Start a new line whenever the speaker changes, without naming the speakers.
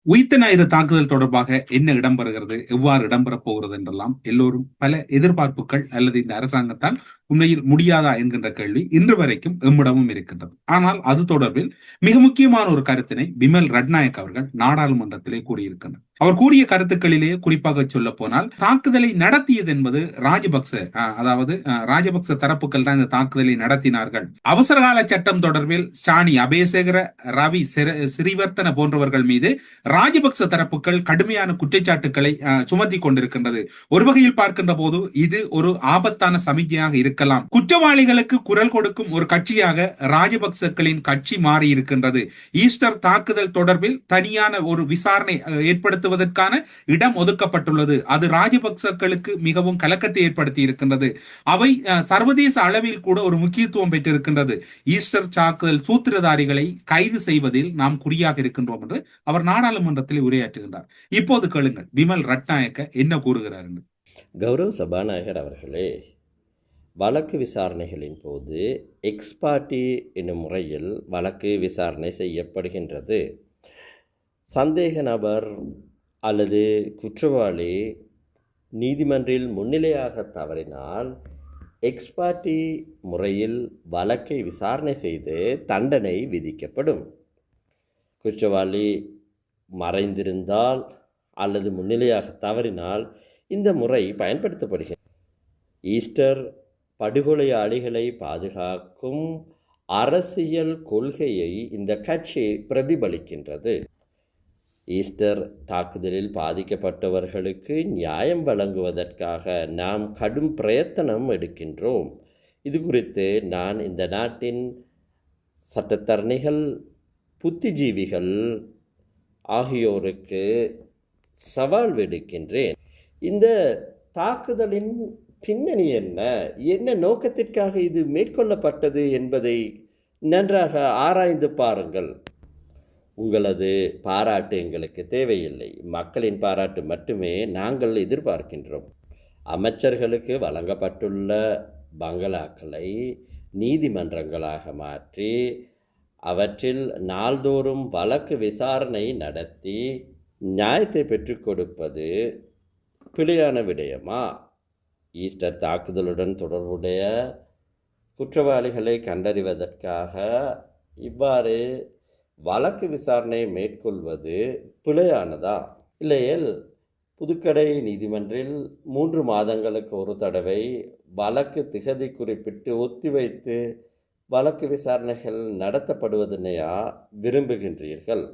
உயிர்த்த ஞாயிறு தாக்குதல் தொடர்பாக என்ன இடம்பெறுகிறது, எவ்வாறு இடம்பெறப் போகிறது என்றெல்லாம் எல்லோரும் பல எதிர்பார்ப்புகள் அல்லது இந்த அரசாங்கத்தால் உண்மையில் முடியாதா என்கின்ற கேள்வி இன்று வரைக்கும் எம்மிடமும் இருக்கின்றது. ஆனால் அது தொடர்பில் மிக முக்கியமான ஒரு கருத்தினை பிமல் ரட்நாயக் அவர்கள் நாடாளுமன்றத்திலே கூறியிருக்கின்றனர். அவர் கூறிய கருத்துக்களிலேயே குறிப்பாக சொல்ல போனால் தாக்குதலை நடத்தியது என்பது ராஜபக்ச, அதாவது ராஜபக்ச தரப்புகள் தான் இந்த தாக்குதலை நடத்தினார்கள். அவசரகால சட்டம் தொடர்பில் சாணி அபேசேகர, ரவி சிறிவர்த்தன போன்றவர்கள் மீது ராஜபக்ச தரப்புகள் கடுமையான குற்றச்சாட்டுக்களை சுமத்தி கொண்டிருக்கின்றது. ஒரு வகையில் பார்க்கின்ற போது இது ஒரு ஆபத்தான சமிக்கையாக இருக்கலாம். குற்றவாளிகளுக்கு குரல் கொடுக்கும் ஒரு கட்சியாக ராஜபக்சக்களின் கட்சி மாறி இருக்கின்றது. ஈஸ்டர் தாக்குதல் தொடர்பில் தனியான ஒரு விசாரணை ஏற்படுத்துவதற்கான இடம் ஒதுக்கப்பட்டுள்ளது. அது ராஜபக்சக்களுக்கு மிகவும் கலக்கத்தை ஏற்படுத்தி இருக்கின்றது. அவை சர்வதேச அளவில் கூட ஒரு முக்கியத்துவம் பெற்றிருக்கின்றது. ஈஸ்டர் தாக்குதல் சூத்திரதாரிகளை கைது செய்வதில் நாம் குறியாக இருக்கின்றோம் என்று அவர் நாடாளுமன்றத்தில் உரையாற்றுகின்றார். இப்போது கேளுங்கள் பிமல் ரட்நாயக்க என்ன கூறுகிறார் என்று.
கௌரவ சபாநாயகர் அவர்களே, வழக்கு விசாரணைகளின் போது எக்ஸ்பார்ட்டி என்னும் முறையில் வழக்கு விசாரணை செய்யப்படுகின்றது. சந்தேக நபர் அல்லது குற்றவாளி நீதிமன்றில் முன்னிலையாக தவறினால் எக்ஸ்பார்ட்டி முறையில் வழக்கை விசாரணை செய்து தண்டனை விதிக்கப்படும். குற்றவாளி மறைந்திருந்தால் அல்லது முன்னிலையாக தவறினால் இந்த முறை பயன்படுத்தப்படுகிறது. ஈஸ்டர் படுகொலையாளிகளை பாதுகாக்கும் அரசியல் கொள்கையை இந்த கட்சி பிரதிபலிக்கின்றது. ஈஸ்டர் தாக்குதலில் பாதிக்கப்பட்டவர்களுக்கு நியாயம் வழங்குவதற்காக நாம் கடும் பிரயத்தனம் எடுக்கின்றோம். இது குறித்து நான் இந்த நாட்டின் சட்டத்தரணிகள், புத்திஜீவிகள் ஆகியோருக்கு சவால் விடுக்கின்றேன். இந்த தாக்குதலின் பின்னணி என்ன நோக்கத்திற்காக இது மேற்கொள்ளப்பட்டது என்பதை நன்றாக ஆராய்ந்து பாருங்கள். உங்களது பாராட்டு எங்களுக்கு தேவையில்லை. மக்களின் பாராட்டு மட்டுமே நாங்கள் எதிர்பார்க்கின்றோம். அமைச்சர்களுக்கு வழங்கப்பட்டுள்ள பங்களாக்களை நீதிமன்றங்களாக மாற்றி அவற்றில் நாள்தோறும் வழக்கு விசாரணை நடத்தி நியாயத்தை பெற்றுக் கொடுப்பது பிழையான விடயமா? ஈஸ்டர் தாக்குதலுடன் தொடர்புடைய குற்றவாளிகளை கண்டறிவதற்காக இவ்வாறு வழக்கு விசாரணை மேற்கொள்வது பிழையானதா? இல்லையேல் புதுக்கடை நீதிமன்றில் 3 மாதங்களுக்கு ஒரு தடவை வழக்கு திகதி குறிப்பிட்டு ஒத்திவைத்து வழக்கு விசாரணைகள் நடத்தப்படுவதனையா விரும்புகின்றீர்கள்?